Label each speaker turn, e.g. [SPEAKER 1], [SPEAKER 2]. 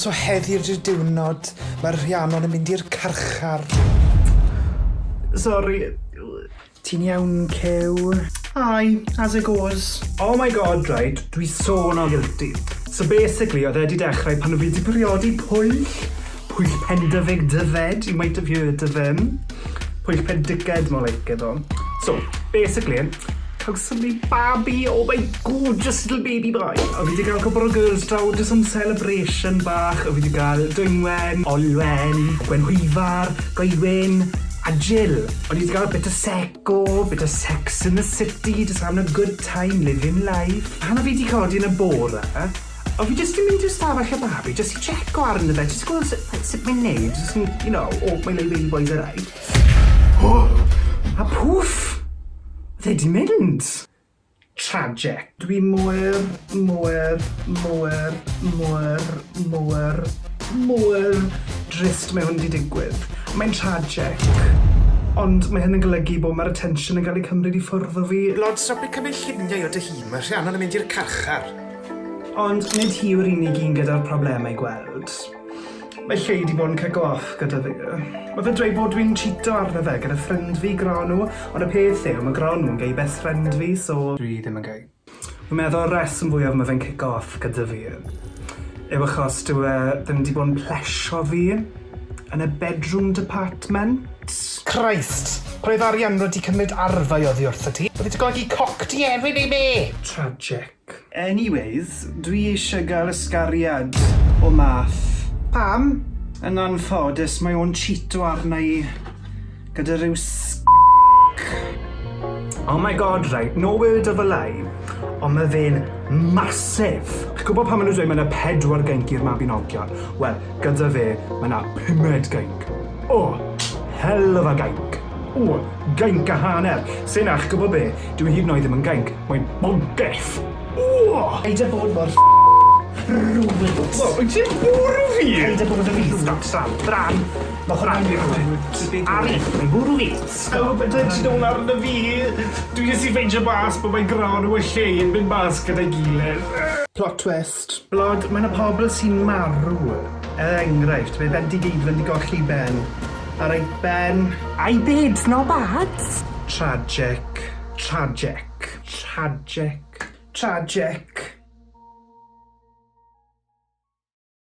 [SPEAKER 1] So heddi'r diwrnod, mae Rhiannon yn mynd i'r carchar.
[SPEAKER 2] Sorry.
[SPEAKER 1] Ti'n iawn, Cew?
[SPEAKER 2] Hi, as it goes. Oh my god, right, dwi sôn o guilty. So basically, oedd wedi dechrau pan fi wedi briodi pwyll pendyfig dyfed, you might have heard of him. Pwyll pendiged, more like it though. So, basically, cawsom ni babi, oh my gorgeous little baby boy. O fi wedi cael cwbl o girls draw, just some celebration bach. O fi wedi cael Dwynwen, Olwen, Gwenhwyfar, Goedwyn, a Jill. O fi wedi cael bit of seco, bit of sex in the city, just having a good time living life. Hanna fi wedi codi yn y bore, o fi just yn mynd i'r stafell y babi, just i check o arno fe, just gweld sut mae'n neud, just yn, you know, oh, my little baby boy's alright. Oh, a poof! They di mynd. Tragic. Dwi mwyr drist mae hwn di digwydd. Mae'n tragic. Ond mae hyn yn golygu bod mae'r attention yn cael ei cymryd i ffwrdd o fi.
[SPEAKER 1] Lord, stop i cymryd lluniau o dy hun. Mae Rhiannon yn mynd i'r carchar.
[SPEAKER 2] Ond nid hi yw'r unig un gyda'r problemau gweld. Mae lle di bod yn cico off gyda fi. Mae fe dweud bod dwi'n cheato arno fe gyda ffrind fi, Granw, ond y peth yw, mae Granw yn gei best friend fi, so dwi ddim yn gei. Dwi'n meddwl reswm fwyaf mae fe'n cico off gyda fi yw achos dwi ddim di bod yn plesio fi yn y bedroom department.
[SPEAKER 1] Christ! Roedd arian wedi cymryd arfau oddi wrtho ti. Oedd ti golygu coc ti erwyd ei me!
[SPEAKER 2] Tragic. Anyways, dwi eisiau gael ysgariad o math. Pam? Yn anffodus, mae o'n cheato arna i gyda rhyw Oh my god, right, no word of a lie. Ond mae fe'n massive. Chi'n gwybod pan maen nhw'n dweud mae yna 4 gainc i'r Mabinogion? Wel, gyda fe, mae yna 5 gainc. Oh, hell of a gainc. Oh, gainc a hanner. Sy'n ach, gwybod be, dwi hyd yn oed ddim yn gainc. Mae'n bongyff. Oh!
[SPEAKER 1] Eid y bod mor rwyd.
[SPEAKER 2] Wyt ti'n bwrw fi?
[SPEAKER 1] Eid y bod y fi.
[SPEAKER 2] Stop, bran. Mae hwnna'n rhaid. Ari, mae'n bwrw fi. O, beth ti'n dod arno fi? Dwi ys i ffeindio bas bod mae'n grawn o lle yn mynd bas gyda'i gilydd.
[SPEAKER 1] Plot twist.
[SPEAKER 2] Blod, mae yna pobl sy'n marw. Enghraifft, fe bendigeiddfa wedi golli Ben. A reit, Ben. Ai, babes, no bad. Tragic.